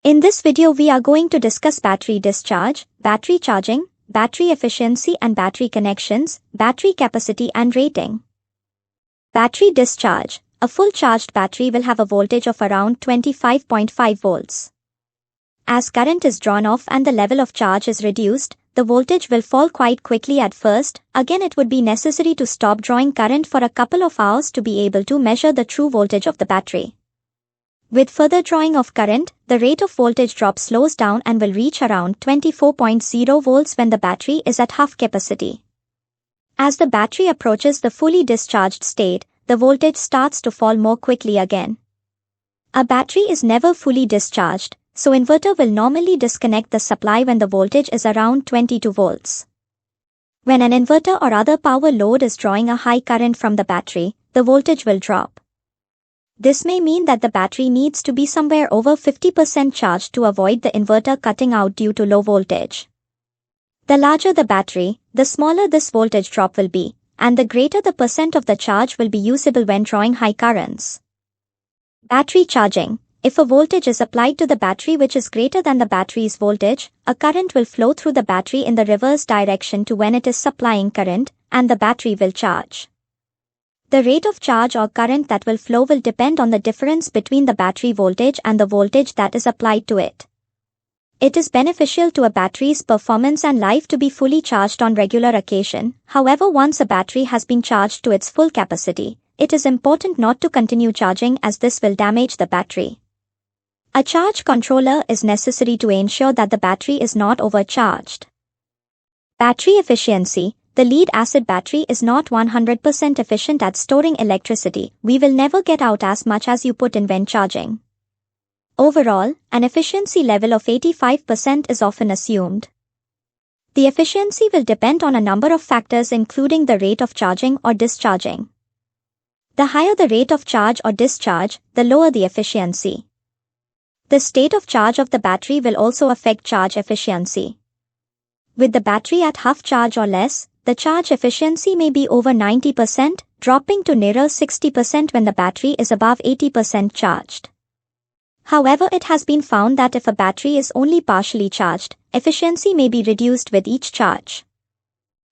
In this video we are going to discuss battery discharge, battery charging, battery efficiency and battery connections, battery capacity and rating. Battery discharge. A full charged battery will have a voltage of around 25.5 volts. As current is drawn off and the level of charge is reduced, the voltage will fall quite quickly at first. Again, it would be necessary to stop drawing current for a couple of hours to be able to measure the true voltage of the battery. With further drawing of current, the rate of voltage drop slows down and will reach around 24.0 volts when the battery is at half capacity. As the battery approaches the fully discharged state, the voltage starts to fall more quickly again. A battery is never fully discharged, so inverter will normally disconnect the supply when the voltage is around 22 volts. When an inverter or other power load is drawing a high current from the battery, the voltage will drop. This may mean that the battery needs to be somewhere over 50% charged to avoid the inverter cutting out due to low voltage. The larger the battery, the smaller this voltage drop will be, and the greater the percent of the charge will be usable when drawing high currents. Battery charging. If a voltage is applied to the battery which is greater than the battery's voltage, a current will flow through the battery in the reverse direction to when it is supplying current, and the battery will charge. The rate of charge or current that will flow will depend on the difference between the battery voltage and the voltage that is applied to it. It is beneficial to a battery's performance and life to be fully charged on regular occasion. However, once a battery has been charged to its full capacity, it is important not to continue charging as this will damage the battery. A charge controller is necessary to ensure that the battery is not overcharged. Battery efficiency. The lead-acid battery is not 100% efficient at storing electricity. We will never get out as much as you put in when charging. Overall, an efficiency level of 85% is often assumed. The efficiency will depend on a number of factors including the rate of charging or discharging. The higher the rate of charge or discharge, the lower the efficiency. The state of charge of the battery will also affect charge efficiency. With the battery at half charge or less, the charge efficiency may be over 90%, dropping to nearer 60% when the battery is above 80% charged. However, it has been found that if a battery is only partially charged, efficiency may be reduced with each charge.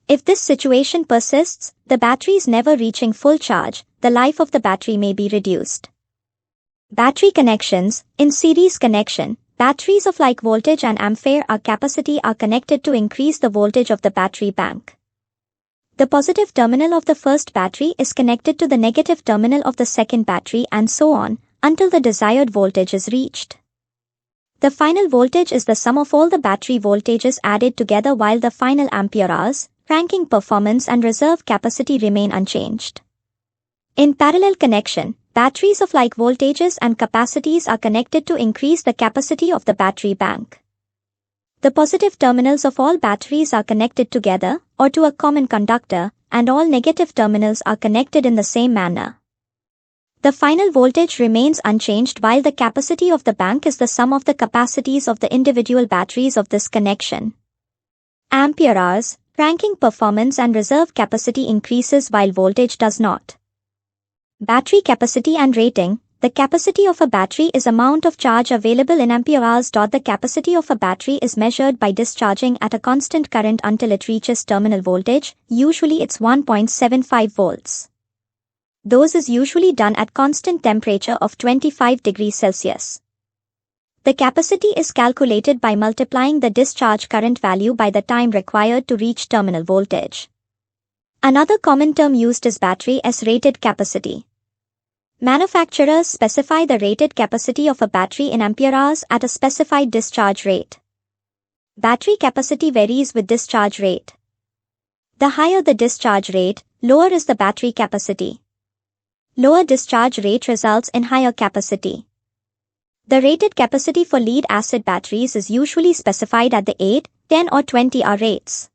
If this situation persists, the battery is never reaching full charge, the life of the battery may be reduced. Battery connections. In series connection, batteries of like voltage and ampere hour capacity are connected to increase the voltage of the battery bank. The positive terminal of the first battery is connected to the negative terminal of the second battery and so on, until the desired voltage is reached. The final voltage is the sum of all the battery voltages added together while the final ampere hours, cranking performance and reserve capacity remain unchanged. In parallel connection, batteries of like voltages and capacities are connected to increase the capacity of the battery bank. The positive terminals of all batteries are connected together, or to a common conductor, and all negative terminals are connected in the same manner. The final voltage remains unchanged while the capacity of the bank is the sum of the capacities of the individual batteries of this connection. Ampere hours, cranking performance and reserve capacity increases while voltage does not. Battery capacity and rating. The capacity of a battery is amount of charge available in ampere hours. The capacity of a battery is measured by discharging at a constant current until it reaches terminal voltage, usually it's 1.75 volts. Those is usually done at constant temperature of 25 degrees Celsius. The capacity is calculated by multiplying the discharge current value by the time required to reach terminal voltage. Another common term used is battery S-rated capacity. Manufacturers specify the rated capacity of a battery in ampere hours at a specified discharge rate. Battery capacity varies with discharge rate. The higher the discharge rate, lower is the battery capacity. Lower discharge rate results in higher capacity. The rated capacity for lead-acid batteries is usually specified at the 8, 10 or 20 hour rates.